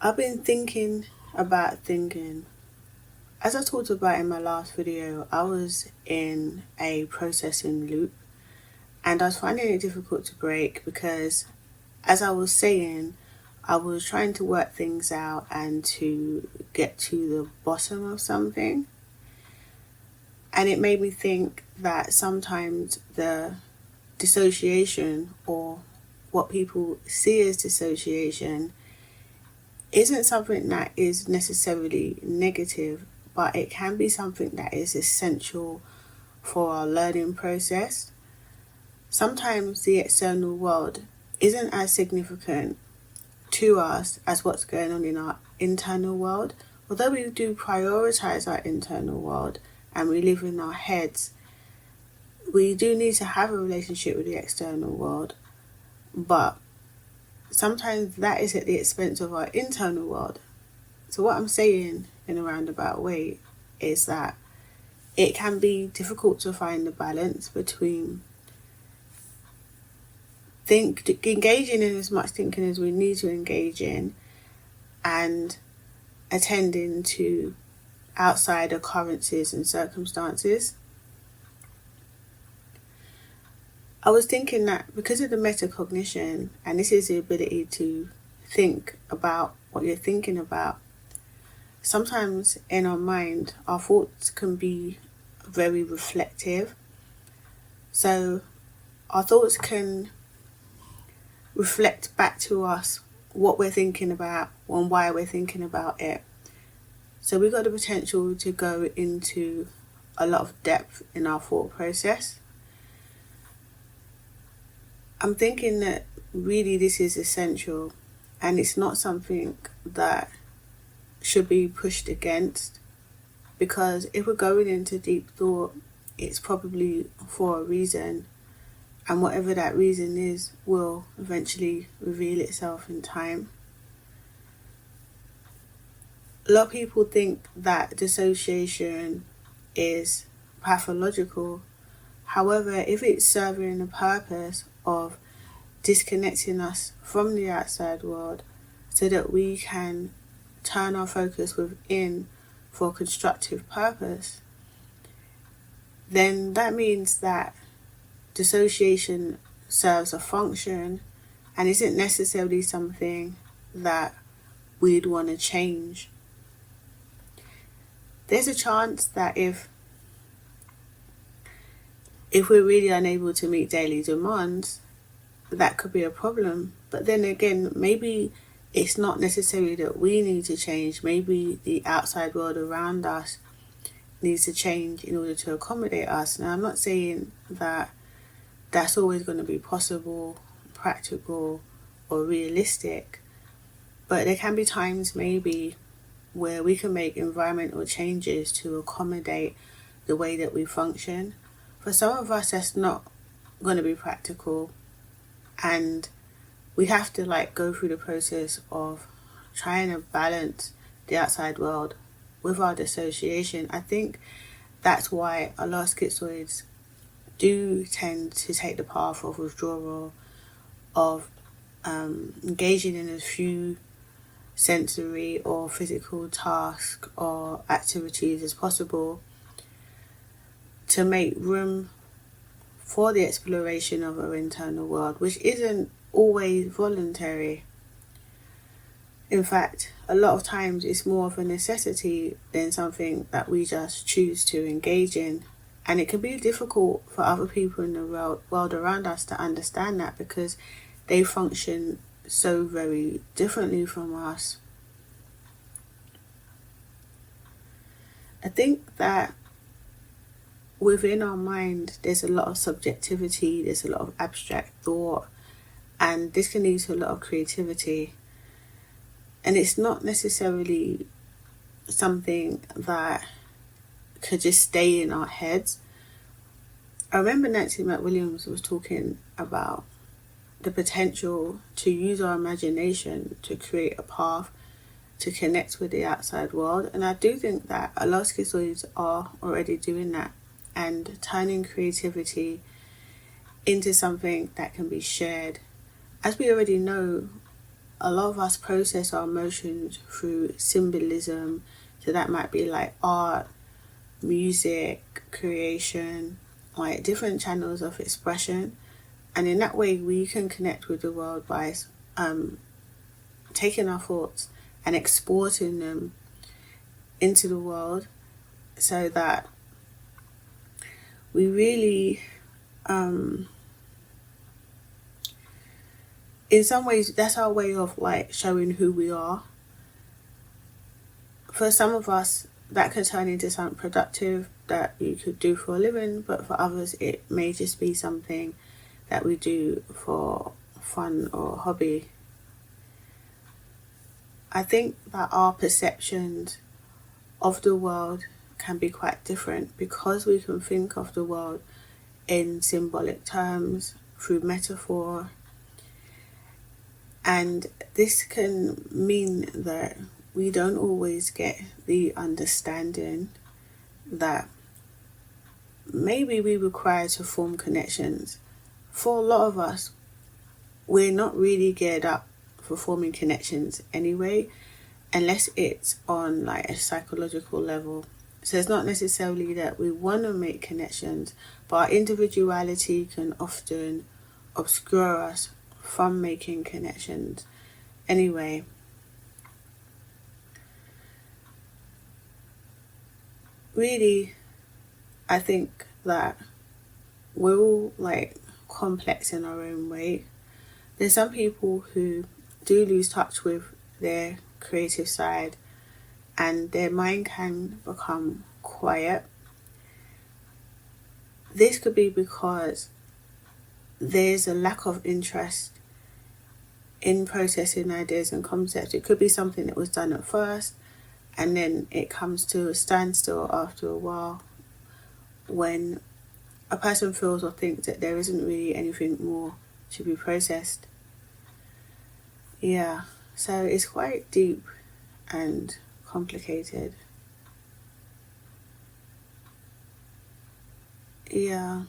I've been thinking about thinking. As I talked about in my last video, I was in a processing loop and I was finding it difficult to break because, as I was saying, I was trying to work things out and to get to the bottom of something. And it made me think that sometimes the dissociation, or what people see as dissociation, isn't something that is necessarily negative, but it can be something that is essential for our learning process. Sometimes the external world isn't as significant to us as what's going on in our internal world. Although we do prioritize our internal world and we live in our heads, we do need to have a relationship with the external world, but sometimes that is at the expense of our internal world. So what I'm saying in a roundabout way is that it can be difficult to find the balance between engaging in as much thinking as we need to engage in and attending to outside occurrences and circumstances. I was thinking that because of the metacognition, and this is the ability to think about what you're thinking about, sometimes in our mind, our thoughts can be very reflective. So our thoughts can reflect back to us what we're thinking about and why we're thinking about it. So we've got the potential to go into a lot of depth in our thought process. I'm thinking that really this is essential, and it's not something that should be pushed against, because if we're going into deep thought, it's probably for a reason, and whatever that reason is will eventually reveal itself in time. A lot of people think that dissociation is pathological. However, if it's serving a purpose of disconnecting us from the outside world so that we can turn our focus within for a constructive purpose, then that means that dissociation serves a function and isn't necessarily something that we'd want to change. There's a chance that if we're really unable to meet daily demands, that could be a problem. But then again, maybe it's not necessarily that we need to change. Maybe the outside world around us needs to change in order to accommodate us. Now, I'm not saying that that's always going to be possible, practical, or realistic, but there can be times maybe where we can make environmental changes to accommodate the way that we function. For some of us, that's not going to be practical, and we have to go through the process of trying to balance the outside world with our dissociation. I think that's why a lot of schizoids do tend to take the path of withdrawal, of engaging in as few sensory or physical tasks or activities as possible, to make room for the exploration of our internal world, which isn't always voluntary. In fact, a lot of times it's more of a necessity than something that we just choose to engage in. And it can be difficult for other people in the world around us to understand that, because they function so very differently from us. I think that within our mind, there's a lot of subjectivity, there's a lot of abstract thought, and this can lead to a lot of creativity. And it's not necessarily something that could just stay in our heads. I remember Nancy McWilliams was talking about the potential to use our imagination to create a path to connect with the outside world. And I do think that a lot of schizoids are already doing that and turning creativity into something that can be shared. As we already know, a lot of us process our emotions through symbolism. So that might be like art, music, creation, like different channels of expression. And in that way, we can connect with the world by taking our thoughts and exporting them into the world, so that we really, in some ways, that's our way of like showing who we are. For some of us, that could turn into something productive that you could do for a living, but for others, it may just be something that we do for fun or hobby. I think that our perceptions of the world can be quite different because we can think of the world in symbolic terms, through metaphor, and this can mean that we don't always get the understanding that maybe we require to form connections. For a lot of us, we're not really geared up for forming connections anyway, unless it's on like a psychological level. So it's not necessarily that we want to make connections, but our individuality can often obscure us from making connections anyway. Really, I think that we're all like complex in our own way. There's some people who do lose touch with their creative side and their mind can become quiet. This could be because there's a lack of interest in processing ideas and concepts. It could be something that was done at first and then it comes to a standstill after a while, when a person feels or thinks that there isn't really anything more to be processed. Yeah, so it's quite deep and complicated. Yeah.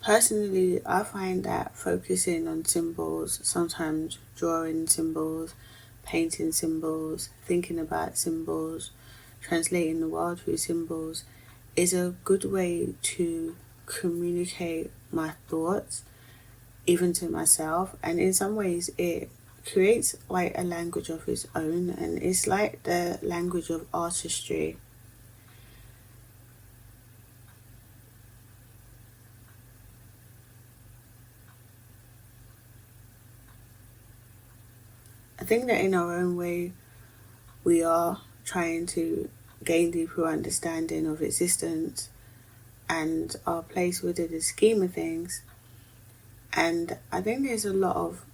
Personally, I find that focusing on symbols, sometimes drawing symbols, painting symbols, thinking about symbols, translating the world through symbols, is a good way to communicate my thoughts, even to myself. And in some ways, it creates like a language of its own, and it's like the language of artistry. I think that in our own way, we are trying to gain deeper understanding of existence and our place within the scheme of things. And I think there's a lot of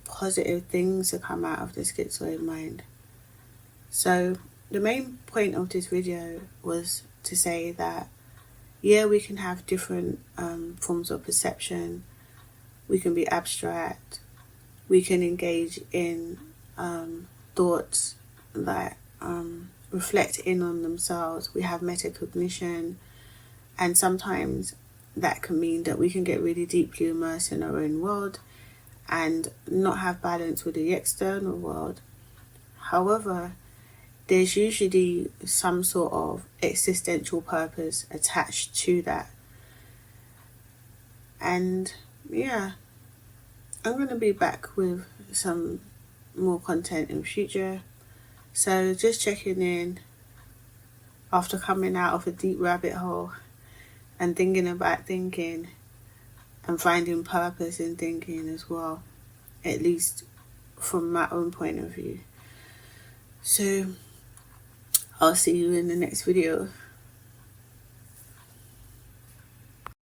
positive things to come out of the schizoid mind. So the main point of this video was to say that, yeah, we can have different forms of perception. We can be abstract. We can engage in thoughts that reflect in on themselves. We have metacognition, and sometimes that can mean that we can get really deeply immersed in our own world and not have balance with the external world. However, there's usually some sort of existential purpose attached to that. And yeah, I'm going to be back with some more content in future. So just checking in after coming out of a deep rabbit hole and thinking about thinking and finding purpose in thinking as well, at least from my own point of view. So I'll see you in the next video.